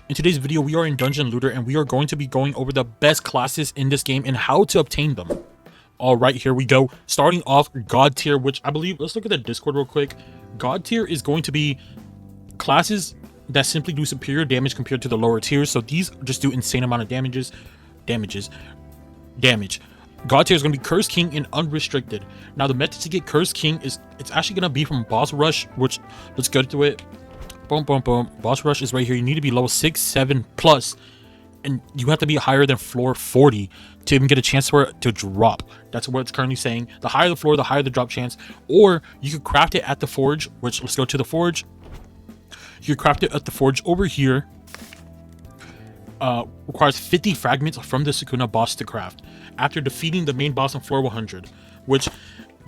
In today's video, we are in Dungeon Looter and we are going to be going over the best classes in this game and how to obtain them. All right, here we go. Starting off God tier, which I believe, let's look at the Discord real quick. God tier is going to be classes that simply do superior damage compared to the lower tiers. So these just do insane amount of damage. God tier is going to be Curse King and Unrestricted. Now the method to get Curse King is, it's actually going to be from Boss Rush, which, let's go to it. Boom, boom, boom. Boss Rush is right here. You need to be level 6, 7 plus, and you have to be higher than floor 40 to even get a chance for it to drop. That's what it's currently saying. The higher the floor, the higher the drop chance. Or you could craft it at the forge, which, let's go to the forge. You could craft it at the forge over here. Requires 50 fragments from the Sukuna boss to craft after defeating the main boss on floor 100, which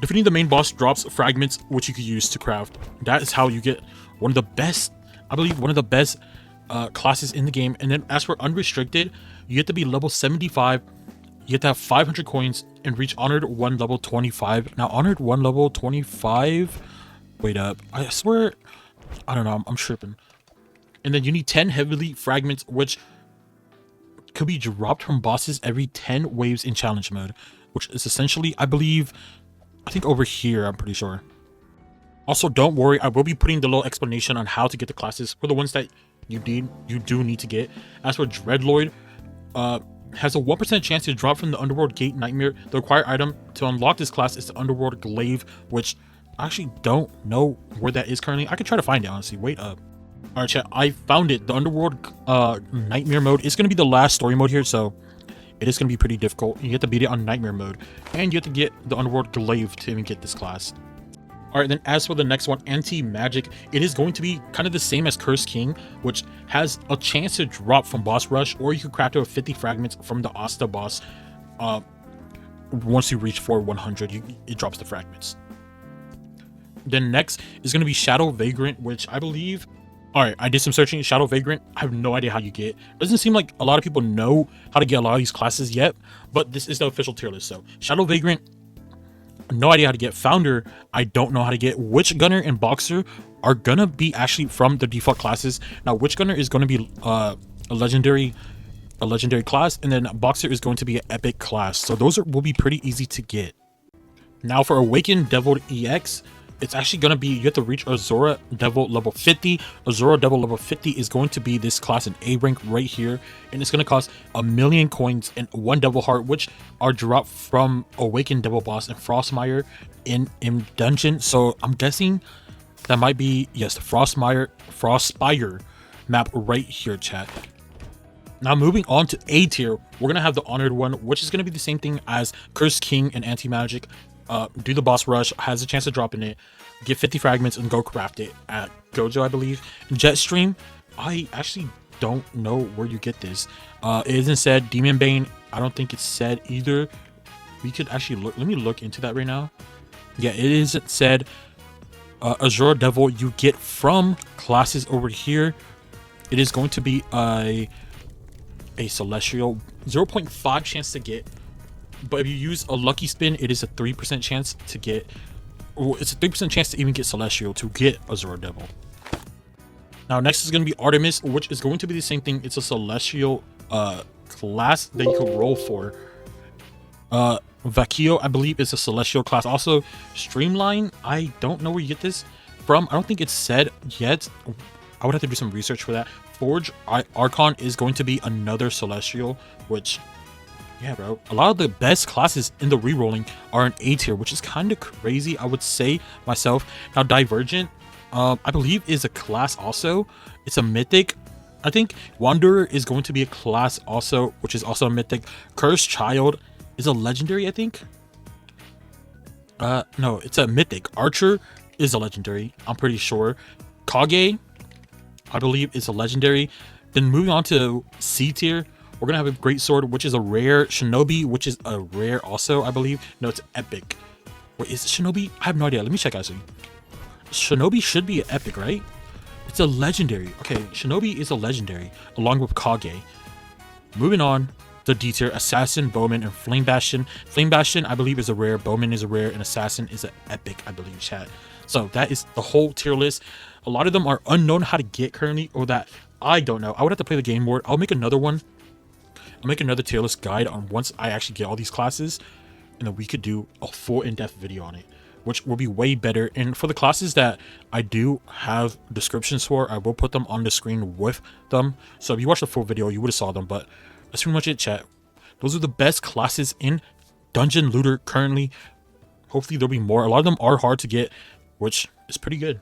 defeating the main boss drops fragments which you could use to craft. That is how you get one of the best, I believe, one of the best classes in the game. And then as for Unrestricted, you have to be level 75. You have to have 500 coins and reach Honored 1 level 25. Now, Honored 1 level 25, wait up, I swear, I don't know, I'm tripping. And then you need 10 heavily fragments, which could be dropped from bosses every 10 waves in challenge mode, which is essentially, I believe, I think over here, I'm pretty sure. Also, don't worry, I will be putting the little explanation on how to get the classes for the ones that you do need to get. As for Dreadlord, has a 1% chance to drop from the Underworld Gate Nightmare. The required item to unlock this class is the Underworld Glaive, which I actually don't know where that is currently. I could try to find it, honestly. Wait up. Alright, chat, I found it. The Underworld Nightmare mode is going to be the last story mode here, so it is going to be pretty difficult. You have to beat it on Nightmare mode, and you have to get the Underworld Glaive to even get this class. Alright, then as for the next one, Anti-Magic, it is going to be kind of the same as Curse King, which has a chance to drop from Boss Rush, or you could craft it with 50 fragments from the Asta boss. Once you reach floor 100, it drops the fragments. Then next is going to be Shadow Vagrant, which I believe... Alright, I did some searching. Shadow Vagrant, I have no idea how you get. It doesn't seem like a lot of people know how to get a lot of these classes yet, but this is the official tier list. So, Shadow Vagrant, no idea how to get. Founder, I don't know how to get. Witch Gunner and Boxer are gonna be actually from the default classes. Now, Witch Gunner is gonna be a legendary class, and then Boxer is going to be an epic class. So those will be pretty easy to get. Now for Awakened Devil EX, it's actually going to be, you have to reach Azura Devil level 50. Azura Devil level 50 is going to be this class in A rank right here. And it's going to cost 1,000,000 coins and 1 Devil Heart, which are dropped from Awakened Devil Boss and Frostmire in Dungeon. So I'm guessing that might be, yes, the Frostspire map right here, chat. Now moving on to A tier, we're going to have the Honored one, which is going to be the same thing as Curse King and Anti-Magic. Do the Boss Rush, has a chance to drop in it, get 50 fragments and go craft it at Gojo, I believe. Jetstream, I actually don't know where you get this. It isn't said. Demon Bane, I don't think it's said either. We could actually look, let me look into that right now. Yeah, it isn't said. Azure Devil you get from classes over here. It is going to be a Celestial, 0.5 chance to get. But if you use a lucky spin, it is a 3% chance to get, well, it's a 3% chance to even get Celestial to get Azure Devil. Now next is going to be Artemis, which is going to be the same thing. It's a Celestial class that you could roll for. Vakio, I believe, is a Celestial class. Also, Streamline, I don't know where you get this from. I don't think it's said yet. I would have to do some research for that. Forge Archon is going to be another Celestial, which... yeah, bro. A lot of the best classes in the rerolling are in A tier, which is kind of crazy, I would say myself. Now, Divergent, I believe, is a class also. It's a mythic. I think Wanderer is going to be a class also, which is also a mythic. Cursed Child is a legendary, I think. No, it's a mythic. Archer is a legendary, I'm pretty sure. Kage, I believe, is a legendary. Then moving on to C tier, we're gonna have a Great Sword, which is a rare. Shinobi, which is a rare also, I believe. No, it's epic. Wait, is it Shinobi? I have no idea. Let me check actually. Shinobi should be an epic, right? It's a legendary. Okay, Shinobi is a legendary, along with Kage. Moving on to D tier, Assassin, Bowman, and Flame Bastion. Flame Bastion, I believe, is a rare. Bowman is a rare, and Assassin is an epic, I believe, chat. So that is the whole tier list. A lot of them are unknown how to get currently, or that I don't know. I would have to play the game more. I'll make another one. I'll make another tier list guide on once I actually get all these classes, and then we could do a full in-depth video on it, which will be way better. And for the classes that I do have descriptions for, I will put them on the screen with them. So if you watched the full video, you would have saw them. But that's pretty much it, chat. Those are the best classes in Dungeon Looter currently. Hopefully there'll be more. A lot of them are hard to get, which is pretty good.